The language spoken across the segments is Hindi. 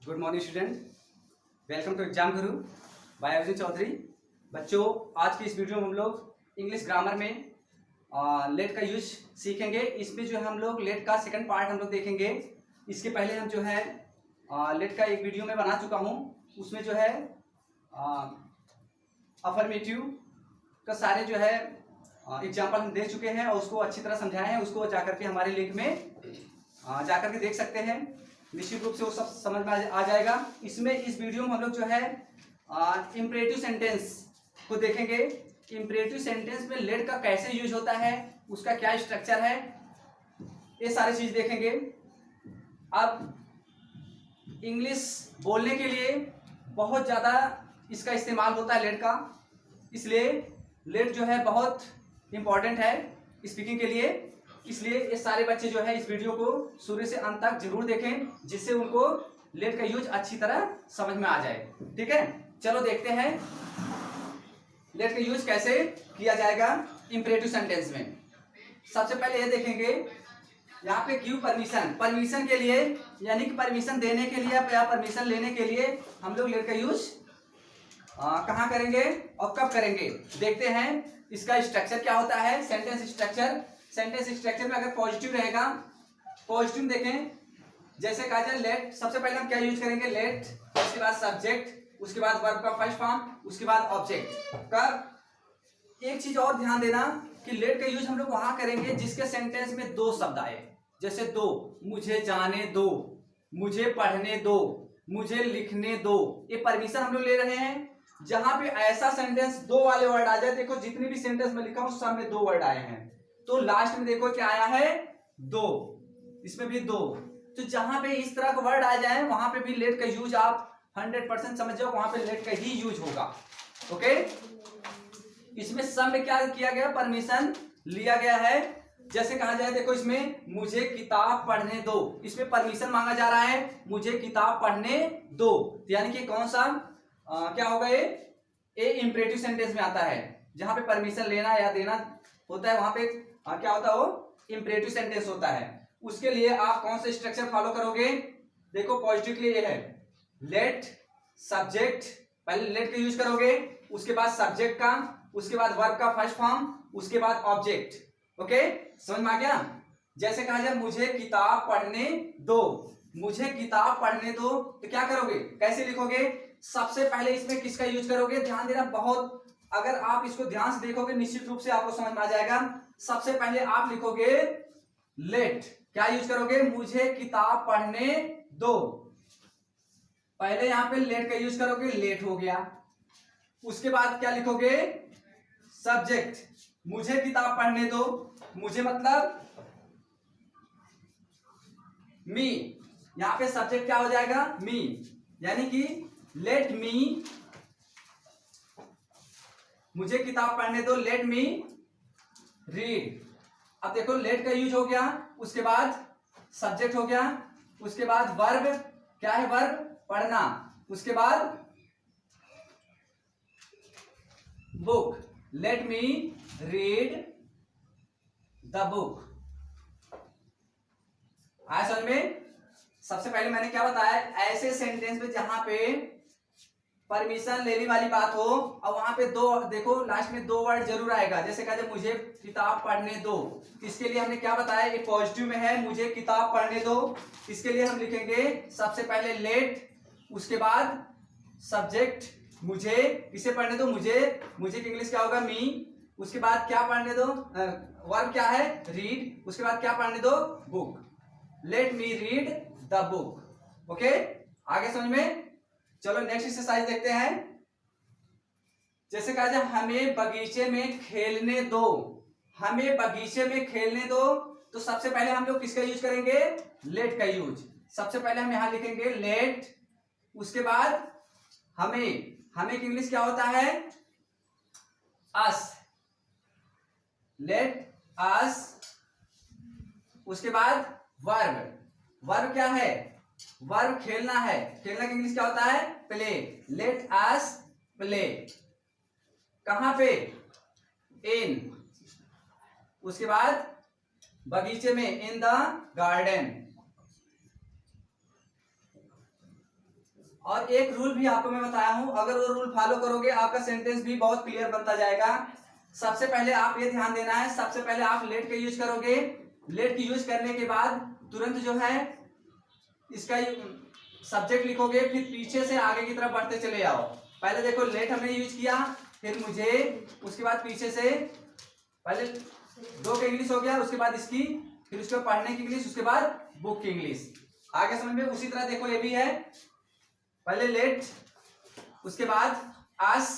Good morning student, welcome to exam Guru by Arjun Chaudhary. बच्चों, आज की इस वीडियो में हम लोग इंग्लिश ग्रामर में लेट का यूज सीखेंगे। इसमें जो है हम लोग लेट का सेकंड पार्ट हम लोग देखेंगे। इसके पहले हम जो है लेट का एक वीडियो में बना चुका हूँ, उसमें जो है अफर्मेटिव का सारे जो है एग्जाम्पल हम दे चुके हैं और उसको अच्छी तरह समझाए हैं। उसको जाकर के हमारे लिंक में जाकर के देख सकते हैं, निश्चित रूप से वो सब समझ में आ जाएगा। इसमें इस वीडियो में हम लोग जो है इम्परेटिव सेंटेंस को देखेंगे। इम्परेटिव सेंटेंस में लेट का कैसे यूज होता है, उसका क्या स्ट्रक्चर है, ये सारी चीज देखेंगे। अब इंग्लिश बोलने के लिए बहुत ज़्यादा इसका इस्तेमाल होता है लेट का, इसलिए लेट जो है बहुत इम्पॉर्टेंट है स्पीकिंग के लिए। इसलिए ये सारे बच्चे जो है इस वीडियो को शुरू से अंत तक जरूर देखें, जिससे उनको लेट का यूज अच्छी तरह समझ में आ जाए। ठीक है, चलो देखते हैं लेट का यूज कैसे किया जाएगा इंपरेटिव सेंटेंस में। सबसे पहले ये देखेंगे यहाँ पे गिव परमिशन। परमिशन के लिए यानी कि परमिशन देने के लिए या परमिशन लेने के लिए हम लोग लेट का यूज कहाँ करेंगे और कब करेंगे, देखते हैं। इसका स्ट्रक्चर क्या होता है, सेंटेंस स्ट्रक्चर। सेंटेंस स्ट्रक्चर में अगर पॉजिटिव रहेगा, पॉजिटिव देखें, जैसे कहा जाए लेट, सबसे पहले हम क्या यूज करेंगे, लेट, उसके बाद सब्जेक्ट, उसके बाद वर्ब का फर्स्ट फॉर्म, उसके बाद ऑब्जेक्ट। कब, एक चीज और ध्यान देना कि लेट का यूज हम लोग वहां करेंगे जिसके सेंटेंस में दो शब्द आए, जैसे दो, मुझे जाने दो, मुझे पढ़ने दो, मुझे लिखने दो। ये परमिशन हम लोग ले रहे हैं। जहां पे ऐसा सेंटेंस दो वाले वर्ड आ जाए, देखो जितनी भी सेंटेंस में लिखा हूं सब में दो वर्ड आए हैं, तो लास्ट में देखो क्या आया है, दो, इसमें भी दो। तो जहां पे इस तरह का वर्ड आ जाए वहां पे भी लेट का यूज आप 100% समझ जाओ, वहां पे लेट का ही यूज होगा। ओके, इसमें सब में क्या किया गया, परमिशन लिया गया है। जैसे कहा जाए, देखो इसमें मुझे किताब पढ़ने दो, इसमें परमिशन मांगा जा रहा है, मुझे किताब पढ़ने दो, यानी कि कौन सा क्या होगा, ये इंपरेटिव सेंटेंस में आता है। जहां पे परमिशन लेना या देना होता है वहां पे क्या होता है, वो इंपरेटिव सेंटेंस होता है। उसके लिए आप कौन सा स्ट्रक्चर फॉलो करोगे, देखो पॉजिटिव के लिए ये है लेट सब्जेक्ट, पहले लेट का यूज करोगे, उसके बाद सब्जेक्ट का, उसके बाद वर्ब का फर्स्ट फॉर्म, उसके बाद ऑब्जेक्ट। ओके, समझ में आ गया। जैसे कहा जाए मुझे किताब पढ़ने दो, मुझे किताब पढ़ने दो, तो क्या करोगे, कैसे लिखोगे, सबसे पहले इसमें किसका यूज करोगे, ध्यान देना बहुत, अगर आप इसको ध्यान से देखोगे निश्चित रूप से आपको समझ में आ जाएगा। सबसे पहले आप लिखोगे लेट, क्या यूज करोगे, मुझे किताब पढ़ने दो, पहले यहां पे लेट का यूज करोगे, लेट हो गया। उसके बाद क्या लिखोगे, सब्जेक्ट, मुझे किताब पढ़ने दो, मुझे मतलब मी, यहां पे सब्जेक्ट क्या हो जाएगा, मी, यानी कि लेट मी, मुझे किताब पढ़ने दो, लेट मी रीड। अब देखो लेट का यूज हो गया, उसके बाद सब्जेक्ट हो गया, उसके बाद वर्ब, क्या है वर्ब, पढ़ना, उसके बाद book, let me read the book. आया समझ में। सबसे पहले मैंने क्या बताया, ऐसे सेंटेंस में जहां पे परमिशन लेने वाली बात हो और वहां पे दो, देखो लास्ट में दो वर्ड जरूर आएगा। जैसे कहते मुझे किताब पढ़ने दो, इसके लिए हमने क्या बताया, ये पॉजिटिव में है, मुझे किताब पढ़ने दो, इसके लिए हम लिखेंगे सबसे पहले लेट, उसके बाद सब्जेक्ट, मुझे किसे पढ़ने दो, मुझे की इंग्लिश क्या होगा, मी, उसके बाद क्या पढ़ने दो, वर्ब क्या है, रीड, उसके बाद क्या पढ़ने दो, book, let me read the book. Okay, आगे समझ में। चलो नेक्स्ट एक्सरसाइज देखते हैं। जैसे कहा जाए हमें बगीचे में खेलने दो, हमें बगीचे में खेलने दो, तो सबसे पहले हम लोग किसका यूज करेंगे, लेट का यूज। सबसे पहले हम यहां लिखेंगे लेट, उसके बाद हमें, हमें की इंग्लिश क्या होता है, अस, लेट अस, उसके बाद वर्ब, वर्ब क्या है, वर्ब खेलना है, खेलना की इंग्लिश क्या होता है, प्ले, लेट अस प्ले, कहां पे, इन, उसके बाद बगीचे में, इन द गार्डन, और एक रूल भी आपको मैं बताया हूं, अगर वो रूल फॉलो करोगे आपका सेंटेंस भी बहुत क्लियर बनता जाएगा। सबसे पहले आप ये ध्यान देना है, सबसे पहले आप लेट का यूज करोगे। लेट की यूज करने के बाद तुरंत जो है इसका सब्जेक्ट लिखोगे, फिर पीछे से आगे की तरफ बढ़ते चले जाओ। पहले देखो लेट हमने यूज किया, फिर मुझे, उसके बाद पीछे से, पहले दो का इंग्लिश हो गया, उसके बाद इसकी, फिर उसके बाद पढ़ने की इंग्लिश, उसके बाद बुक की इंग्लिश। आगे समझ में? उसी तरह देखो ये भी है, पहले लेट, उसके बाद आस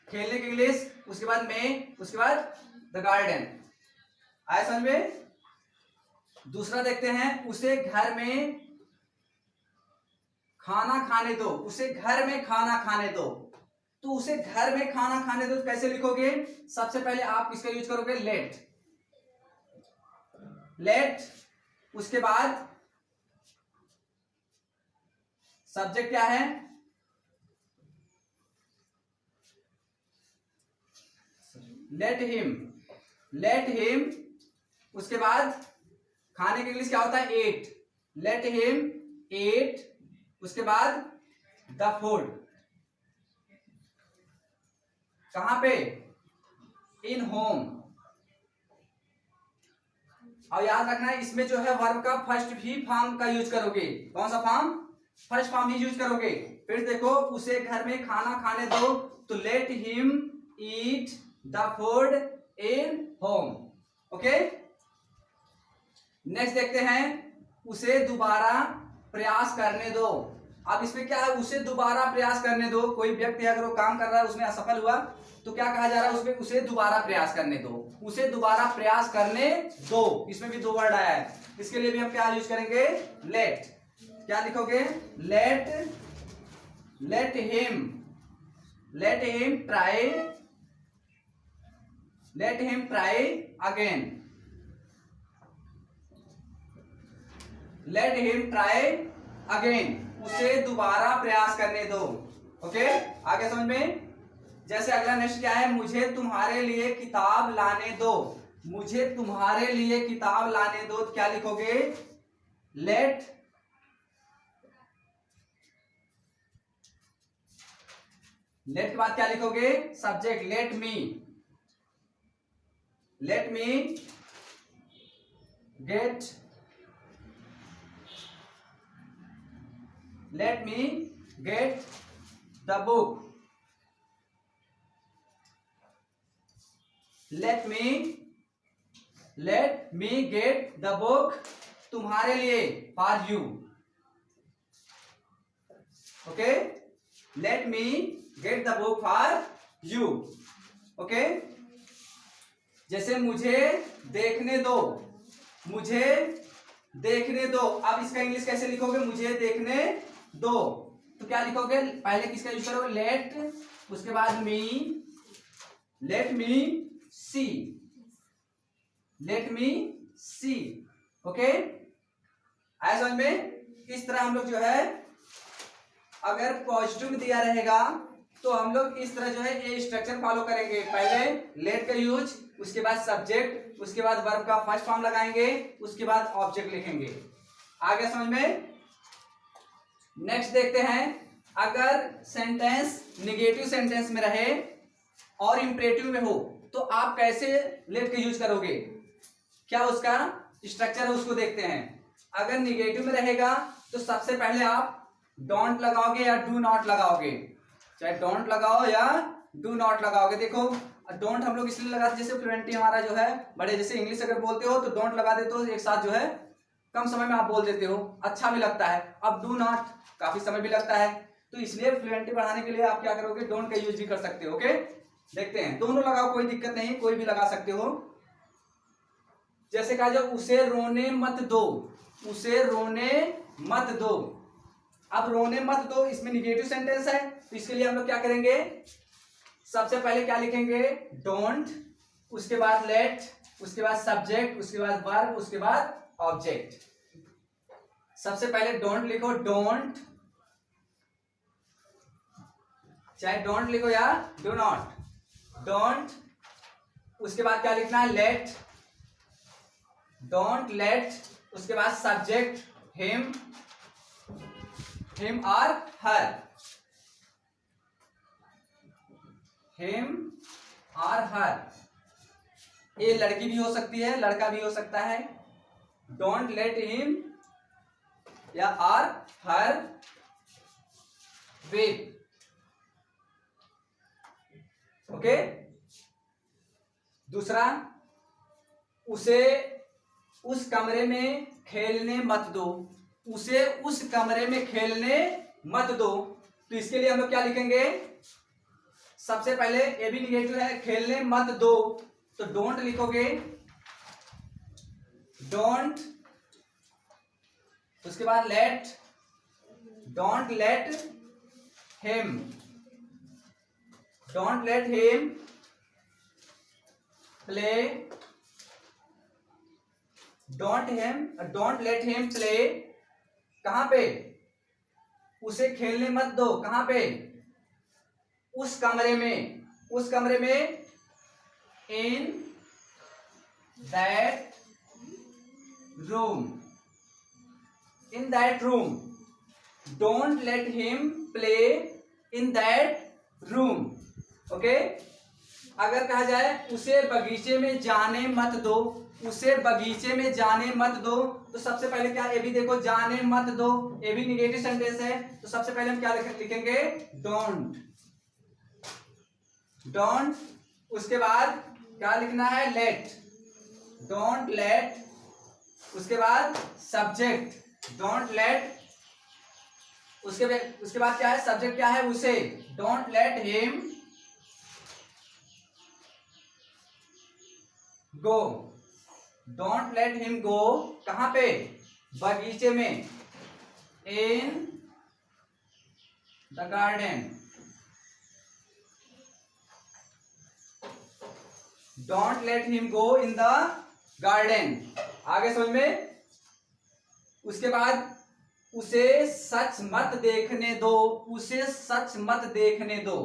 खेलने की इंग्लिश, उसके बाद में, उसके बाद द गार्डन। आया समझ में? दूसरा देखते हैं, उसे घर में खाना खाने दो, उसे घर में खाना खाने दो। तो उसे घर में खाना खाने दो तो कैसे लिखोगे? सबसे पहले आप इसका यूज करोगे लेट, लेट, उसके बाद सब्जेक्ट क्या है? लेट हिम, लेट हिम, उसके बाद खाने की इंग्लिश क्या होता है? एट, लेट हिम एट, उसके बाद द फूड, कहां पे? इन होम। और याद रखना है इसमें जो है वर्ब का फर्स्ट भी फॉर्म का यूज करोगे। कौन सा फॉर्म? फर्स्ट फॉर्म ही यूज करोगे। फिर देखो उसे घर में खाना खाने दो, तो let him eat the food in home. Okay, next देखते हैं, उसे दोबारा प्रयास करने दो। अब इसमें क्या है? उसे दोबारा प्रयास करने दो। कोई व्यक्ति अगर वो काम कर रहा है उसमें असफल हुआ तो क्या कहा जा रहा है उसमें? उसे दोबारा प्रयास करने दो, उसे दोबारा प्रयास करने दो। इसमें भी दो वर्ड आया है, इसके लिए भी हम क्या यूज करेंगे? लेट। क्या लिखोगे? Let, let him, let him try, let him try again, let him try again, उसे दोबारा प्रयास करने दो। ओके, आगे समझ में? जैसे अगला नेक्स्ट क्या है? मुझे तुम्हारे लिए किताब लाने दो, मुझे तुम्हारे लिए किताब लाने दो, तो क्या लिखोगे? लेट, लेट के बाद क्या लिखोगे? Subject, let me, let me gate, let me get the book, let me get the book तुम्हारे लिए, for you. Okay, let me get the book for you. Okay, जैसे मुझे देखने दो, मुझे देखने दो। अब इसका इंग्लिश कैसे लिखोगे? मुझे देखने दो, तो क्या लिखोगे? पहले किसका यूज करोगे? लेट, उसके बाद मी, लेट मी सी, लेट मी सी। ओके, आया समझ में? इस तरह हम लोग जो है, अगर पॉजिटिव में दिया रहेगा तो हम लोग इस तरह जो है ये स्ट्रक्चर फॉलो करेंगे। पहले लेट का यूज, उसके बाद सब्जेक्ट, उसके बाद वर्ब का फर्स्ट फॉर्म लगाएंगे, उसके बाद ऑब्जेक्ट लिखेंगे। आगे समझ में? नेक्स्ट देखते हैं, अगर सेंटेंस निगेटिव सेंटेंस में रहे और इंपरेटिव में हो तो आप कैसे लेट का यूज करोगे? क्या उसका स्ट्रक्चर है उसको देखते हैं। अगर निगेटिव में रहेगा तो सबसे पहले आप डोंट लगाओगे या डू नॉट लगाओगे, चाहे डोंट लगाओ या डू नॉट लगाओगे। देखो डोंट हम लोग इसलिए लगाते, जैसे फ्लुएंटली हमारा जो है बड़े, जैसे इंग्लिश अगर बोलते हो तो डोंट लगा देते हो, एक साथ जो है कम समय में आप बोल देते हो, अच्छा भी लगता है। अब डू नॉट काफी समय भी लगता है, तो इसलिए फ्लुएंटली बढ़ाने के लिए आप क्या करोगे? डोंट का यूज भी कर सकते हो। ओके, देखते हैं, दोनों लगाओ, कोई दिक्कत नहीं, कोई भी लगा सकते हो। जैसे कहा जाए उसे रोने मत दो, उसे रोने मत दो। अब रोने मत दो इसमें निगेटिव सेंटेंस है, तो इसके लिए हम लोग क्या करेंगे? सबसे पहले क्या लिखेंगे? डोंट, उसके बाद लेट, उसके बाद सब्जेक्ट, उसके बाद वर्ब, उसके बाद ऑब्जेक्ट। सबसे पहले डोंट लिखो, डोंट, चाहे डोंट लिखो या डू नॉट, डोंट। उसके बाद क्या लिखना है? लेट, डोंट लेट, उसके बाद सब्जेक्ट हिम, हिम और हर, हिम और हर। ये लड़की भी हो सकती है, लड़का भी हो सकता है। डोंट लेट हिम या और हर वेप। ओके। दूसरा, उसे उस कमरे में खेलने मत दो। उसे उस कमरे में खेलने मत दो। तो इसके लिए हम लोग क्या लिखेंगे? सबसे पहले ए भी निगेटिव है, खेलने मत दो, तो डोंट लिखोगे, डोंट। उसके बाद let, don't let him, don't let him play, don't let him play. कहां पे? उसे खेलने मत दो। कहां पे? उस कमरे में। उस कमरे में, in that room, in that room. Don't let him play in that room. Okay. अगर कहा जाए उसे बगीचे में जाने मत दो, उसे बगीचे में जाने मत दो, तो सबसे पहले क्या? ये भी देखो, जाने मत दो, ये भी निगेटिव सेंटेंस है, तो सबसे पहले हम क्या लिखेंगे? Don't, don't. उसके बाद क्या लिखना है? Let, don't let. उसके बाद सब्जेक्ट, डोंट लेट। उसके बाद क्या है? सब्जेक्ट क्या है? उसे, don't let him go, don't let him go. कहां पे? बगीचे में, in the garden, don't let him go in the garden. आगे समझ में? उसके बाद उसे सच मत देखने दो, उसे सच मत देखने दो,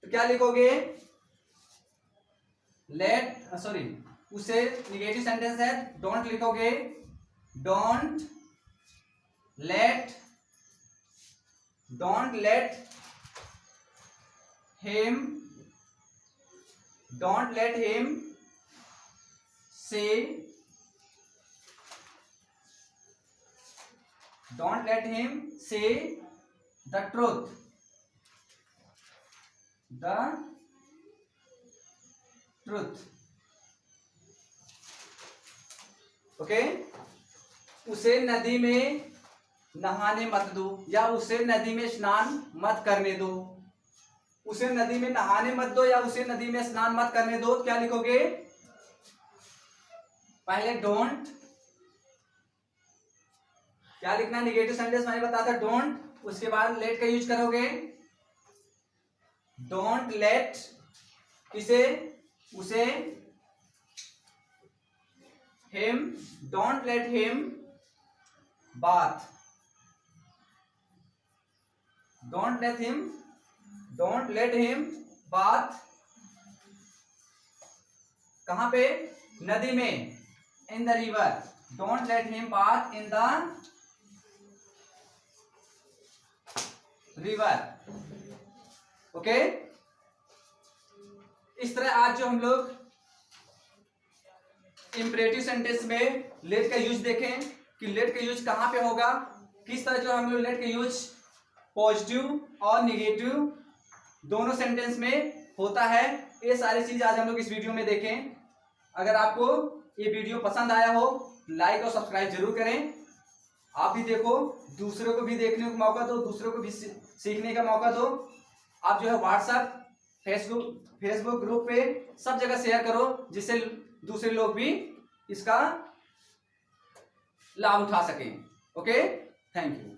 तो क्या लिखोगे? लेट, सॉरी, उसे निगेटिव सेंटेंस है, डोंट लिखोगे, don't let, don't let him, don't let him से, डोंट लेट हिम से the truth, the truth. Okay. उसे नदी में नहाने मत दो, या उसे नदी में स्नान मत करने दो। उसे नदी में नहाने मत दो या उसे नदी में स्नान मत करने दो, तो क्या लिखोगे? पहले डोंट, क्या लिखना? निगेटिव सेंटेंस मैंने बताया था, डोंट। उसके बाद लेट का यूज करोगे, डोंट लेट, किसे? उसे, him, don't let him bath, don't let him, don't let him bath. कहां पे? नदी में, in the river, don't let him bath in the river. Okay. इस तरह आज जो हम लोग इंपरेटिव सेंटेंस में लेट का यूज देखें कि लेट का यूज कहां पे होगा, किस तरह जो हम लोग लेट का यूज पॉजिटिव और निगेटिव दोनों सेंटेंस में होता है, ये सारी चीज आज हम लोग इस वीडियो में देखें। अगर आपको ये वीडियो पसंद आया हो, लाइक और सब्सक्राइब जरूर करें। आप भी देखो, दूसरों को भी देखने का मौका दो, दूसरों को भी सीखने का मौका दो। आप जो है व्हाट्सएप, फेसबुक ग्रुप पे सब जगह शेयर करो, जिससे दूसरे लोग भी इसका लाभ उठा सकें। Okay, thank you.